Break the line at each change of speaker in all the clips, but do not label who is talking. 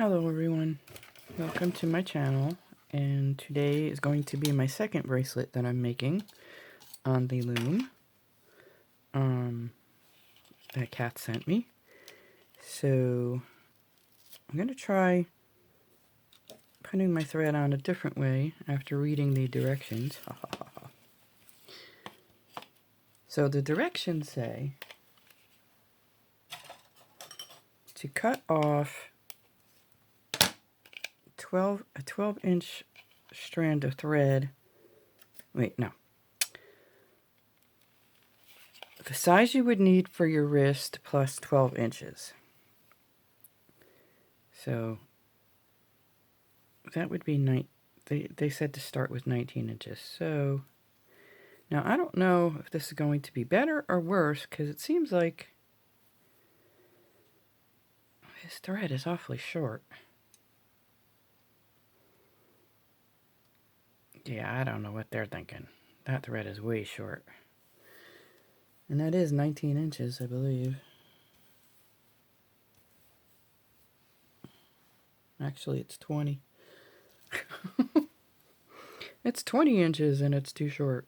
Hello everyone, welcome to my channel, and today is going to be my second bracelet that I'm making on the loom that Kat sent me. So I'm going to try putting my thread on a different way after reading the directions. So the directions say to cut off a 12-inch strand of thread. Wait, no. The size you would need for your wrist plus 12 inches. So that would be they said to start with 19 inches. So now I don't know if this is going to be better or worse, because it seems like this thread is awfully short. Yeah, I don't know what they're thinking. That thread is way short. And that is 19 inches, I believe. Actually, it's 20. It's 20 inches and it's too short.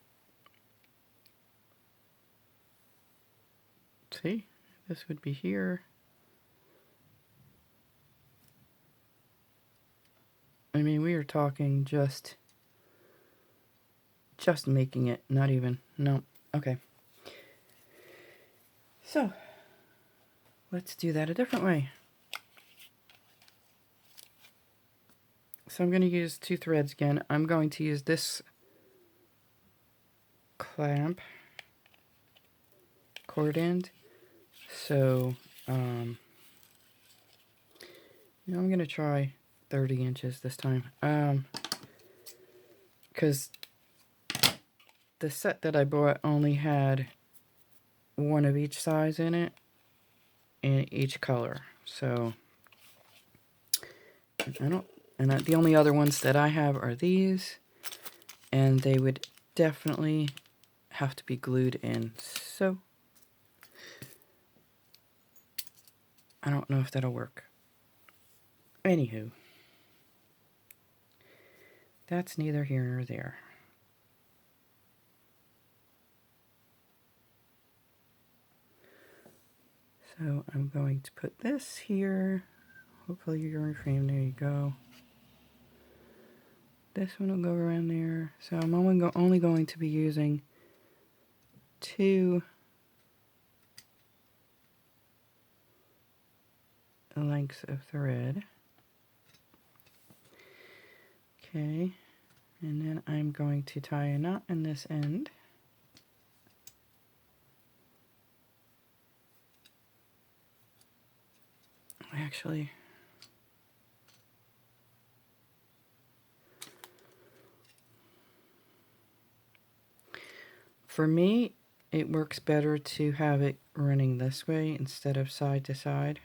See? This would be here. I mean, we are talking just making it, not even. No. Okay. So, let's do that a different way. So I'm going to use two threads again. I'm going to use this clamp cord end. So, I'm going to try 30 inches this time. Because the set that I bought only had one of each size in it, and each color. So, the only other ones that I have are these, and they would definitely have to be glued in. So, I don't know if that'll work. Anywho, that's neither here nor there. So I'm going to put this here. Hopefully you're going to frame. There you go. This one will go around there. So I'm only going to be using two lengths of thread. Okay, and then I'm going to tie a knot in this end. Actually, for me, it works better to have it running this way instead of side to side.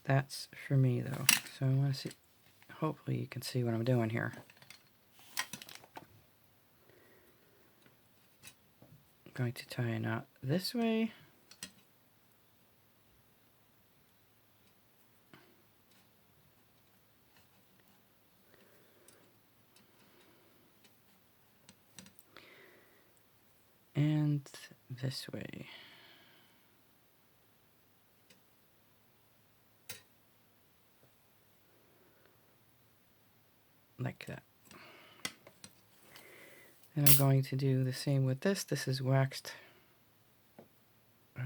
That's for me though. So I want to see, hopefully you can see what I'm doing here. I'm going to tie a knot this way. And this way. Like that. And I'm going to do the same with this. This is waxed. I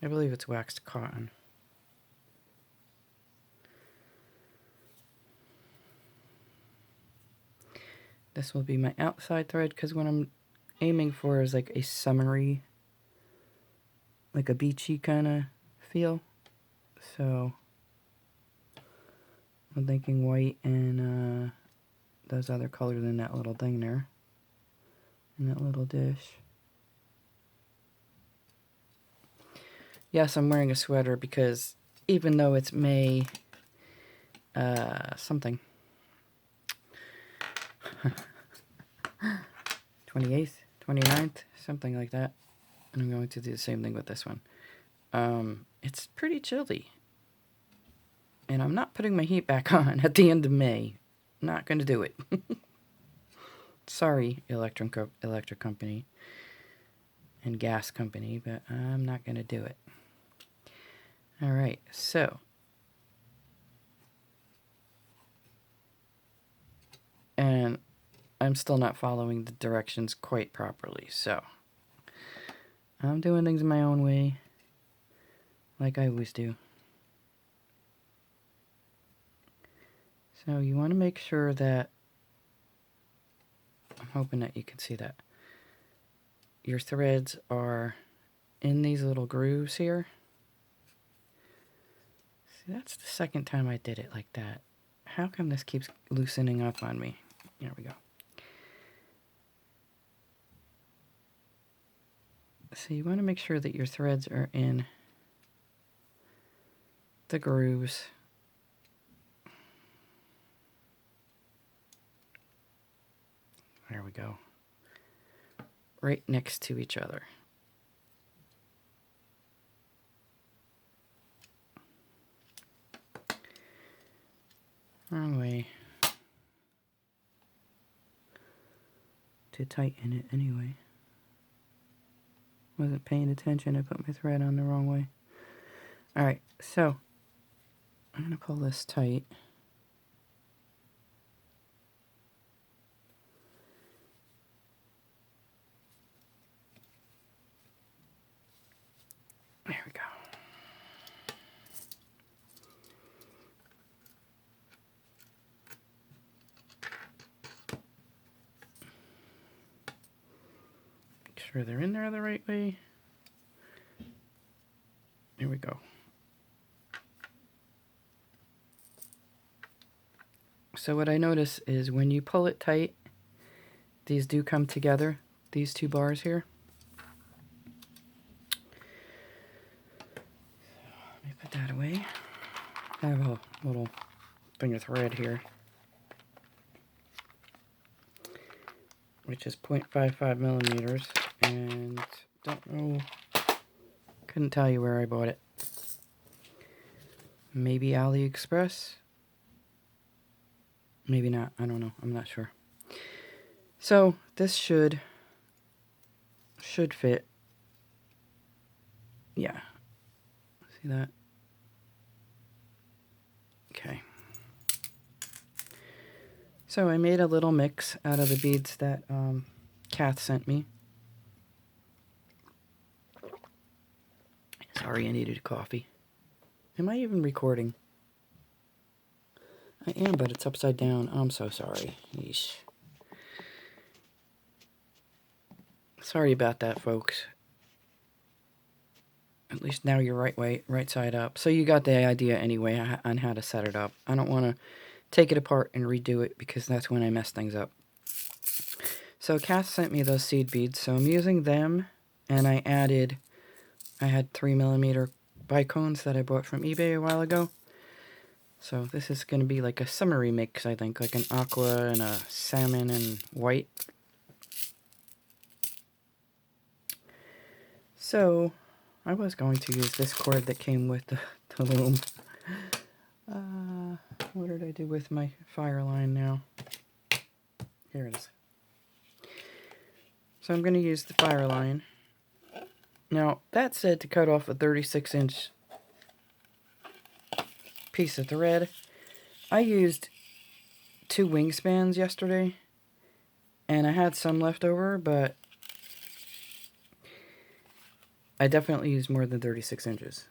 believe it's waxed cotton. This will be my outside thread, because what I'm aiming for is like a summery, like a beachy kind of feel. So I'm thinking white and those other colors in that little thing there, in that little dish. Yes, I'm wearing a sweater because even though it's May something 28th, 29th, something like that, and I'm going to do the same thing with this one. It's pretty chilly, And I'm not putting my heat back on at the end of May. Not going to do it. Sorry, electric company and gas company, but I'm not going to do it. All right, so. And I'm still not following the directions quite properly, so. I'm doing things my own way, like I always do. So you want to make sure that, I'm hoping that you can see that, your threads are in these little grooves here. See, that's the second time I did it like that. How come this keeps loosening up on me? There we go. So you want to make sure that your threads are in the grooves. There we go. Right next to each other. Wrong way to tighten it anyway. Wasn't paying attention. I put my thread on the wrong way. Alright, so I'm going to pull this tight. There we go. Make sure they're in there the right way. There we go. So what I notice is when you pull it tight, these do come together, these two bars here. Let me put that away. I have a little thing of thread here, which is 0.55 millimeters, and don't know, couldn't tell you where I bought it. Maybe AliExpress? Maybe not, I don't know, I'm not sure. So this should fit. Yeah. See that? Okay. So I made a little mix out of the beads that Kath sent me. Sorry, I needed a coffee. Am I even recording? I am, but it's upside down. I'm so sorry. Yeesh. Sorry about that, folks. At least now you're right side up. So you got the idea anyway on how to set it up. I don't want to take it apart and redo it because that's when I mess things up. So Kath sent me those seed beads, so I'm using them, and I had 3mm bicones that I bought from eBay a while ago. So this is going to be like a summery mix, I think, like an aqua and a salmon and white. So I was going to use this cord that came with the loom. What did I do with my fire line now? Here it is. So I'm going to use the fire line. Now, that said to cut off a 36-inch piece of thread. I used 2 wingspans yesterday, and I had some left over, but I definitely used more than 36 inches.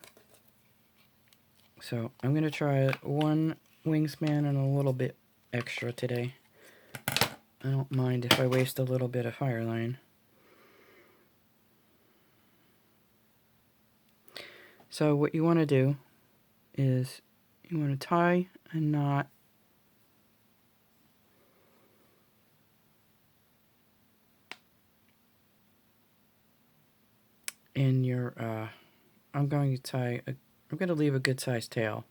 So I'm going to try 1 wingspan and a little bit extra today. I don't mind if I waste a little bit of fire line. So what you want to do is you want to tie a knot in your, I'm going to leave a good sized tail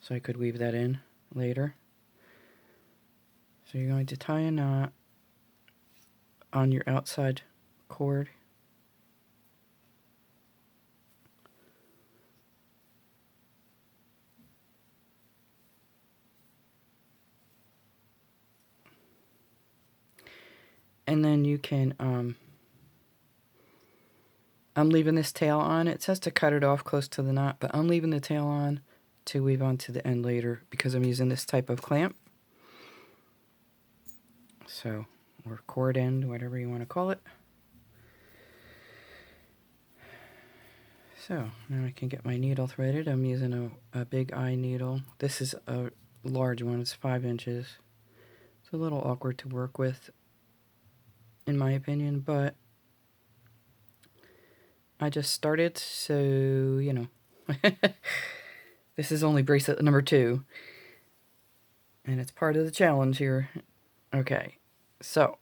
so I could weave that in later. So you're going to tie a knot on your outside cord. And then you can, I'm leaving this tail on. It says to cut it off close to the knot, but I'm leaving the tail on to weave onto the end later because I'm using this type of clamp. So, or cord end, whatever you want to call it. So, now I can get my needle threaded. I'm using a big eye needle. This is a large one. It's 5 inches. It's a little awkward to work with, in my opinion, but I just started, so, you know. This is only bracelet number 2. And it's part of the challenge here. Okay, so,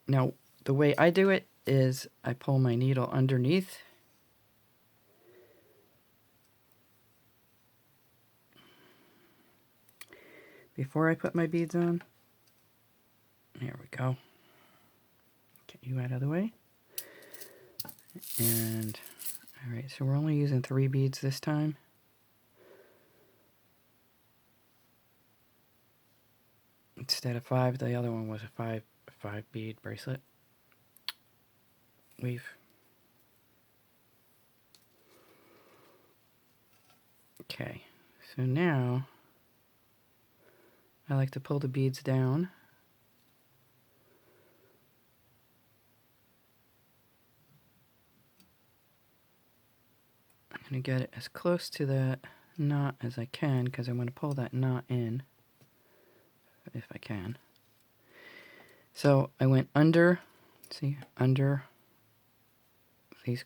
now the way I do it is I pull my needle underneath. Before I put my beads on. There we go. Get you out of the way. And, alright, so we're only using 3 beads this time. Instead of 5, the other one was a 5 bead bracelet. Weave. Okay, so now I like to pull the beads down. I'm going to get it as close to that knot as I can because I want to pull that knot in if I can. So I went under, see, under these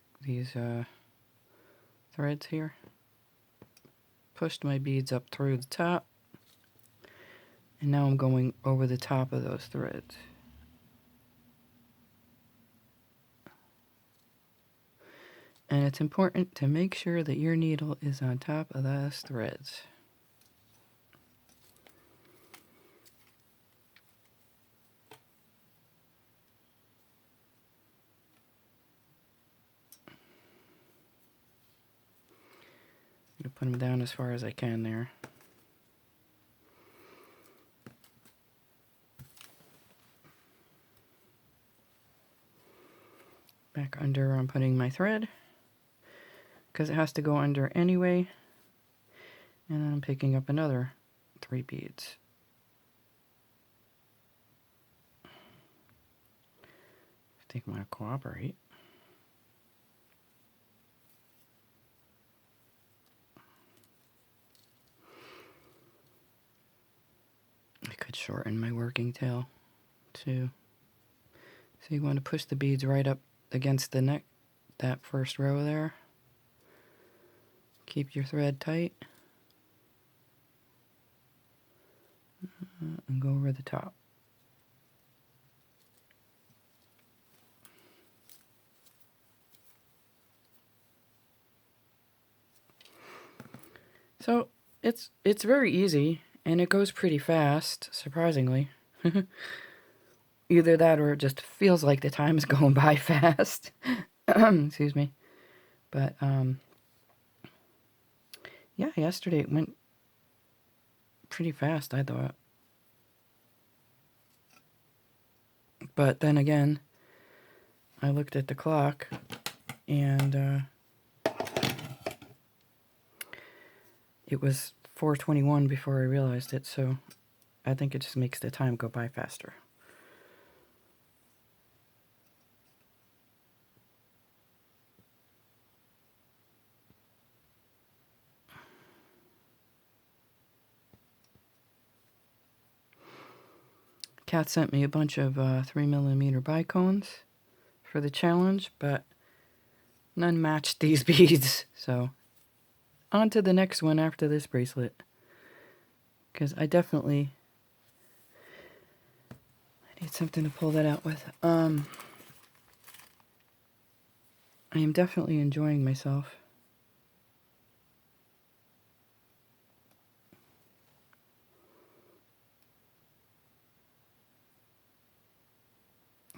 threads here. Pushed my beads up through the top. And now I'm going over the top of those threads. And it's important to make sure that your needle is on top of those threads. I'm going to put them down as far as I can there. Back under, I'm putting my thread because it has to go under anyway. And then I'm picking up another 3 beads. I think I'm going to cooperate. I could shorten my working tail too. So you want to push the beads right up against the neck, that first row there. Keep your thread tight. And go over the top. So it's very easy and it goes pretty fast, surprisingly. Either that or it just feels like the time is going by fast. Excuse me. But yeah, yesterday it went pretty fast, I thought. But then again, I looked at the clock and it was 4:21 before I realized it, so I think it just makes the time go by faster. Kat sent me a bunch of 3mm bicones for the challenge, but none matched these beads, so on to the next one after this bracelet. Because I need something to pull that out with. I am definitely enjoying myself.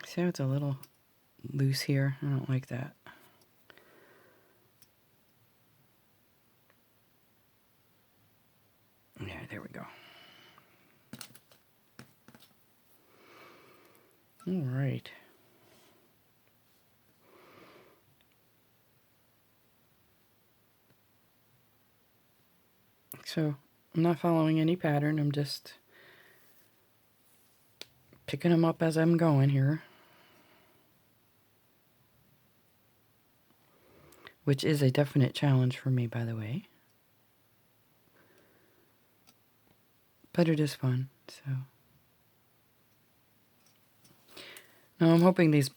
See how it's a little loose here? I don't like that. Yeah, there we go. All right. So I'm not following any pattern. I'm just picking them up as I'm going here. Which is a definite challenge for me, by the way. But it is fun, so. Now I'm hoping these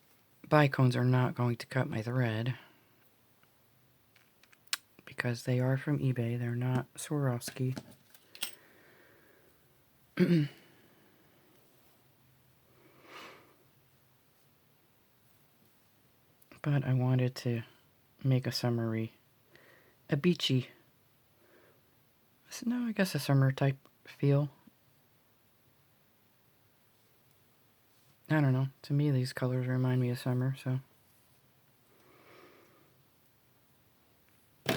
bicones are not going to cut my thread. Because they are from eBay. They're not Swarovski. But I wanted to make a summery, a beachy, no, I guess a summer type feel. I don't know. To me, these colors remind me of summer, so. So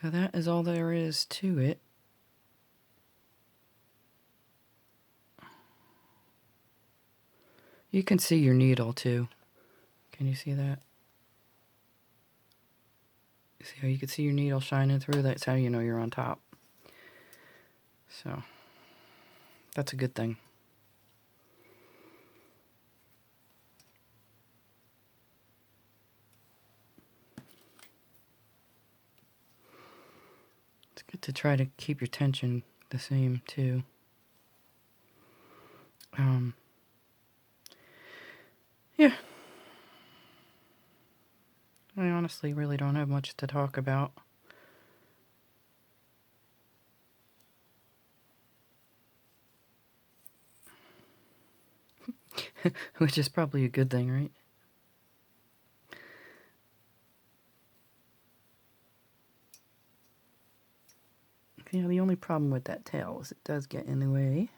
that is all there is to it. You can see your needle too. Can you see that? See how you can see your needle shining through? That's how you know you're on top. So, that's a good thing. It's good to try to keep your tension the same too. Yeah. I honestly really don't have much to talk about. Which is probably a good thing, right? Yeah, the only problem with that tail is it does get in the way.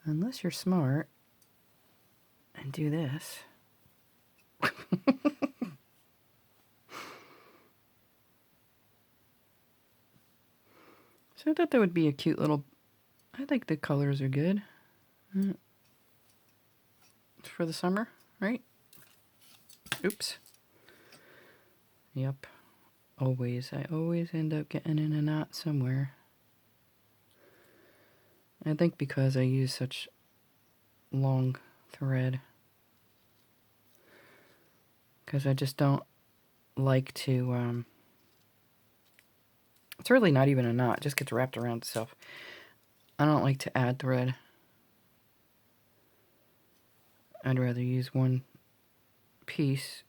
Unless you're smart and do this. So I thought that would be a cute little... I think the colors are good. For the summer, right? Oops. Yep. Always. I always end up getting in a knot somewhere. I think because I use such long thread. Because I just don't like to... It's really not even a knot. It just gets wrapped around itself. I don't like to add thread. I'd rather use one piece.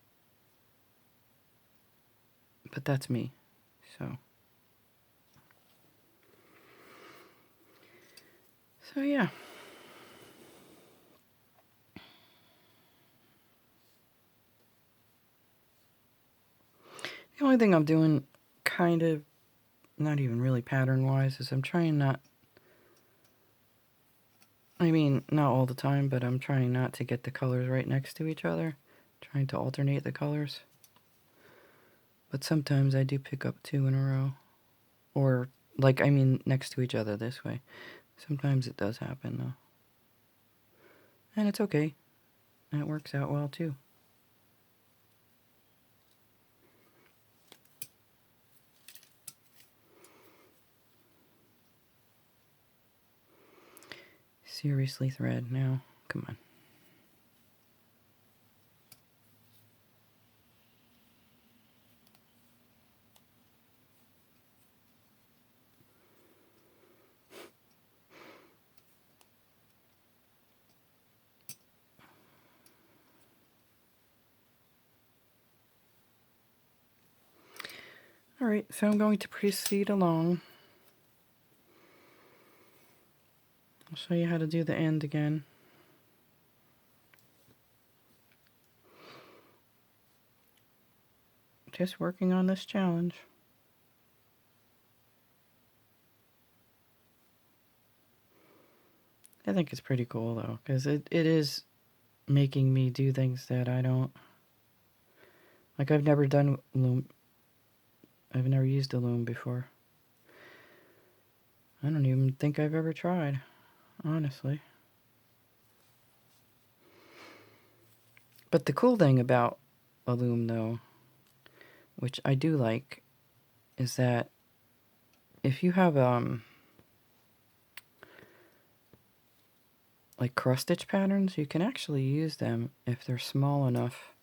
But that's me. So yeah. The only thing I'm doing kind of, not even really pattern-wise, is I'm trying not... I mean, not all the time, but I'm trying not to get the colors right next to each other. Trying to alternate the colors. But sometimes I do pick up two in a row. Or, like, I mean, next to each other this way. Sometimes it does happen, though. And it's okay. And it works out well, too. Seriously, thread, now. Come on. Alright, so I'm going to proceed along. I'll show you how to do the end again. Just working on this challenge. I think it's pretty cool, though, because it is making me do things that I don't... Like, I've never done loom. I've never used a loom before. I don't even think I've ever tried, honestly. But the cool thing about a loom, though, which I do like, is that if you have like cross stitch patterns, you can actually use them if they're small enough,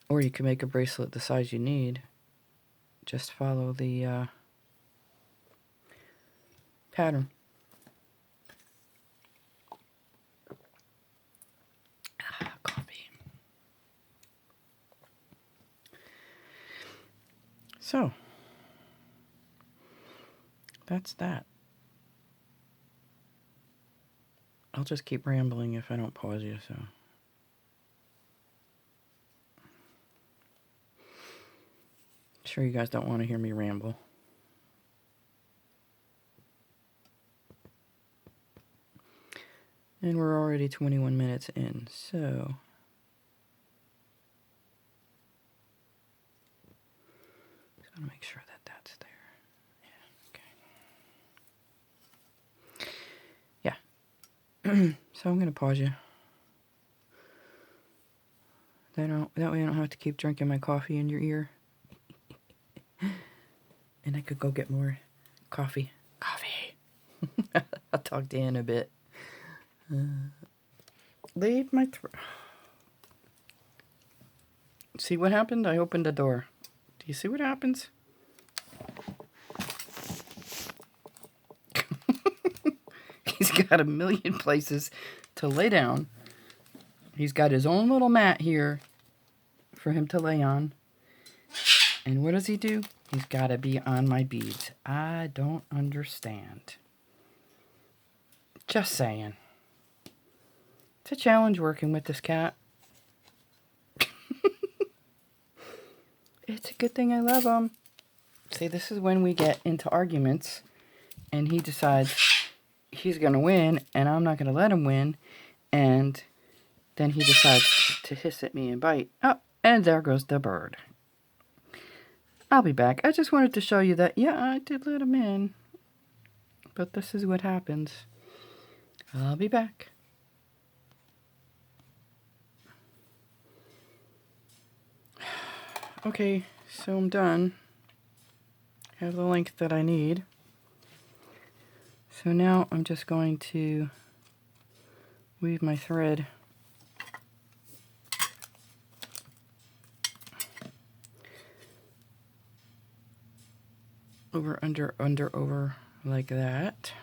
or you can make a bracelet the size you need. Just follow the pattern. Coffee. So that's that. I'll just keep rambling if I don't pause you, so. Sure you guys don't want to hear me ramble. And we're already 21 minutes in, so. Just gotta make sure that that's there. Yeah, okay. Yeah. So I'm gonna pause you. That way I don't have to keep drinking my coffee in your ear. And I could go get more coffee. I'll talk to you in a bit. Leave my throat. See what happened? I opened the door. Do you see what happens? He's got a million places to lay down. He's got his own little mat here for him to lay on. And what does he do? He's got to be on my beads. I don't understand. Just saying. It's a challenge working with this cat. It's a good thing I love him. See, this is when we get into arguments and he decides he's going to win and I'm not going to let him win. And then he decides to hiss at me and bite. Oh, and there goes the bird. I'll be back. I just wanted to show you that, yeah, I did let him in. But this is what happens. I'll be back. Okay, so I'm done. I have the length that I need. So now I'm just going to weave my thread over, under, over, like that.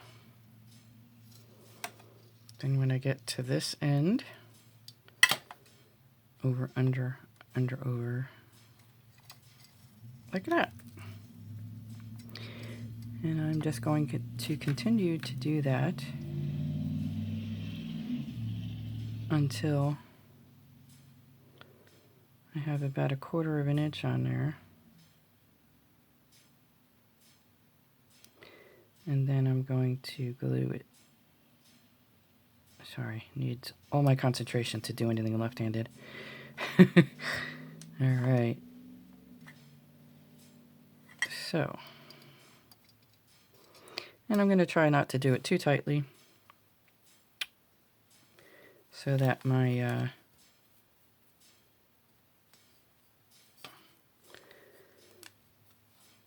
Then when I get to this end, over, under, over, like that. And I'm just going to continue to do that until I have about 1/4 of an inch on there. And then I'm going to glue it. Sorry, needs all my concentration to do anything left-handed. Alright. So. And I'm going to try not to do it too tightly, so that my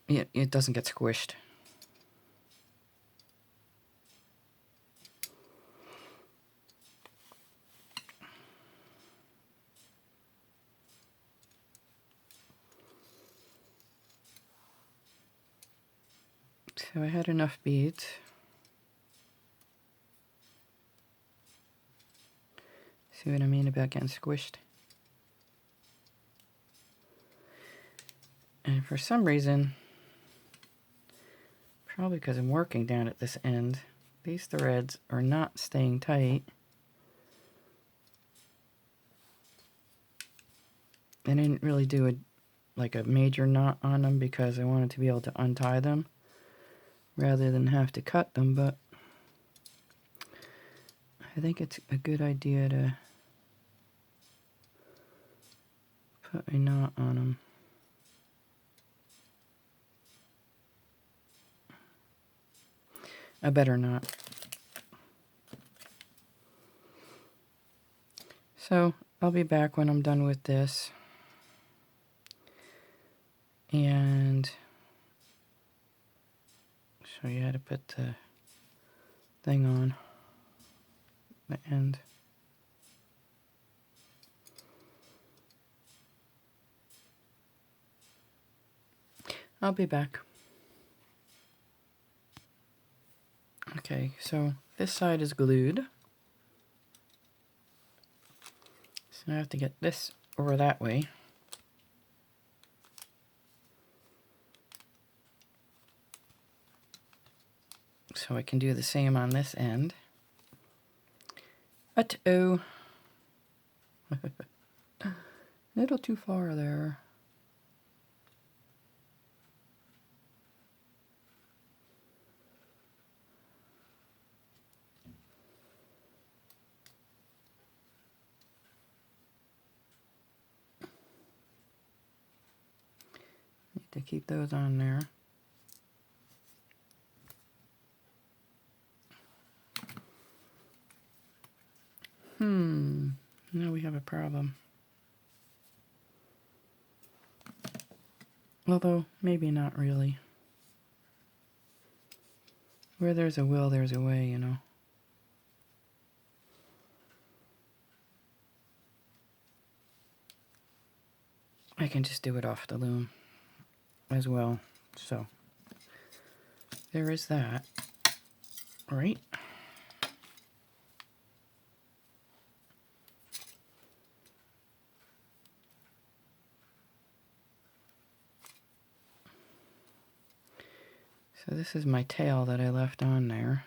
it doesn't get squished. So I had enough beads. See what I mean about getting squished? And for some reason, probably because I'm working down at this end, these threads are not staying tight. I didn't really do like a major knot on them because I wanted to be able to untie them rather than have to cut them, but I think it's a good idea to put a knot on them. A better knot. So I'll be back when I'm done with this. And show you how to put the thing on the end. I'll be back. Okay, so this side is glued. So I have to get this over that way. So I can do the same on this end. Uh-oh. A little too far there. Need to keep those on there. Now we have a problem. Although, maybe not really. Where there's a will, there's a way, you know. I can just do it off the loom as well. So, there is that. All right. So this is my tail that I left on there.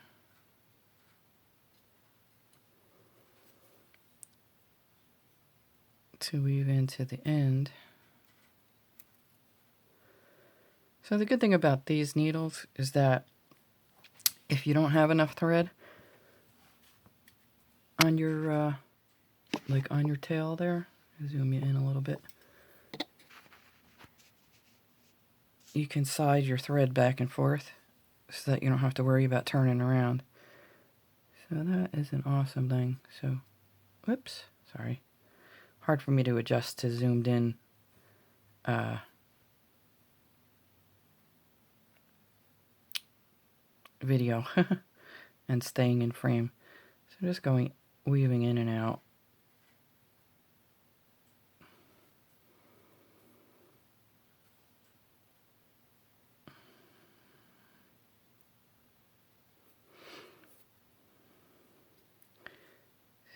To weave into the end. So the good thing about these needles is that if you don't have enough thread on your like on your tail there, zoom you in a little bit, you can side your thread back and forth so that you don't have to worry about turning around. So that is an awesome thing. So, whoops, sorry. Hard for me to adjust to zoomed in video and staying in frame. So I'm just going, weaving in and out.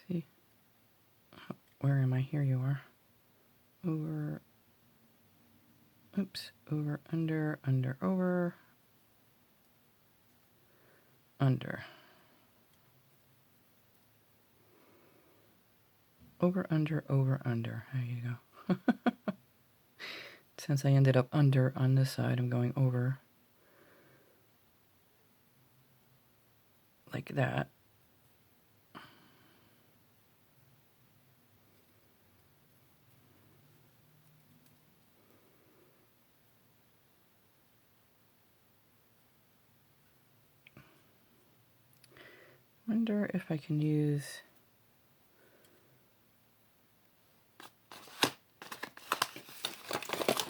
See? Where am I? Here you are. Over, oops, over, under, under, over, under. Over, under, over, under. There you go. Since I ended up under on this side, I'm going over like that. Wonder if I can use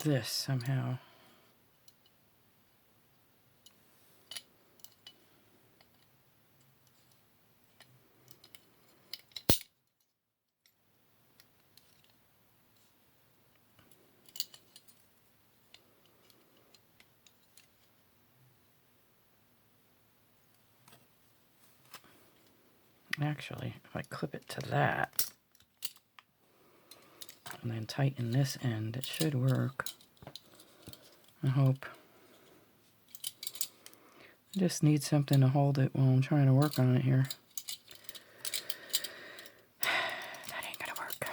this somehow. Actually, if I clip it to that and then tighten this end, it should work. I hope. I just need something to hold it while I'm trying to work on it here. That ain't gonna work.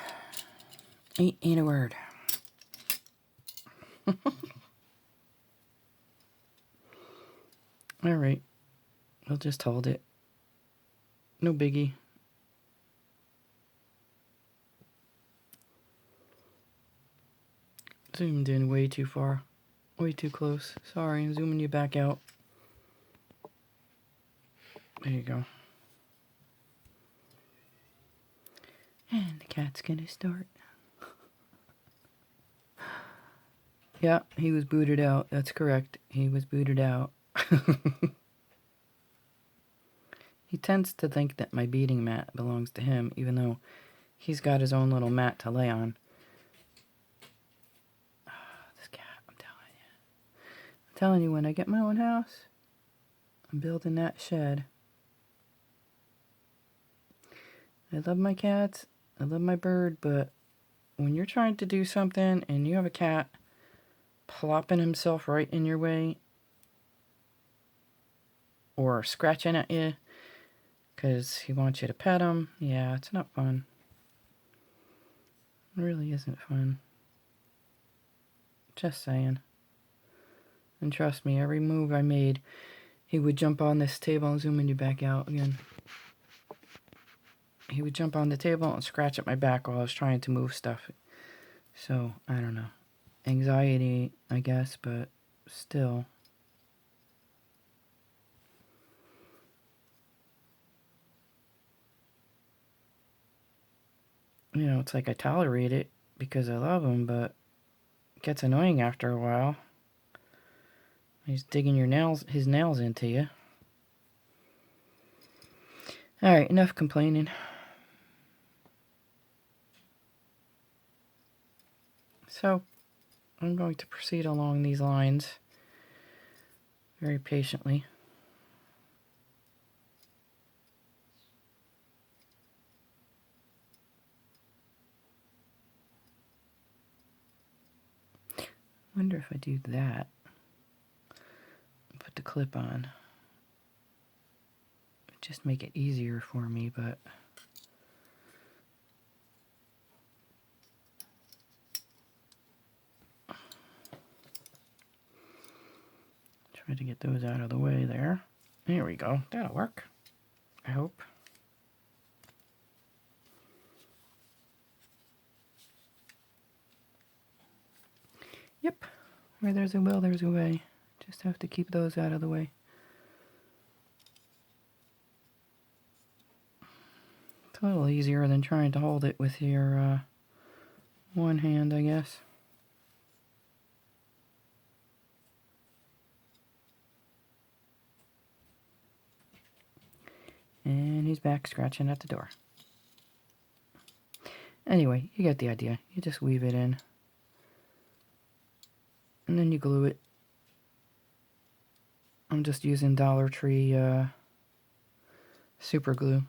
Ain't a word. Alright. We'll just hold it. No biggie. Zoomed in way too far. Way too close. Sorry, I'm zooming you back out. There you go. And the cat's gonna start. Yeah, he was booted out. That's correct. He was booted out. He tends to think that my beading mat belongs to him, even though he's got his own little mat to lay on. Oh, this cat, I'm telling you. I'm telling you, when I get my own house, I'm building that shed. I love my cats. I love my bird, but when you're trying to do something and you have a cat plopping himself right in your way or scratching at you because he wants you to pet him, yeah, it's not fun. It really isn't fun. Just saying. And trust me, every move I made, he would jump on this table and zooming you back out again. He would jump on the table and scratch at my back while I was trying to move stuff. So, I don't know. Anxiety, I guess, but still. You know, it's like I tolerate it because I love him, but it gets annoying after a while. He's digging his nails into you. Alright, enough complaining. So, I'm going to proceed along these lines very patiently. Wonder if I do that. Put the clip on. Just make it easier for me, but try to get those out of the way there. There we go. That'll work, I hope. Yep. Where there's a will, there's a way. Just have to keep those out of the way. It's a little easier than trying to hold it with your one hand, I guess. And he's back scratching at the door. Anyway, you get the idea. You just weave it in. And then you glue it. I'm just using Dollar Tree super glue.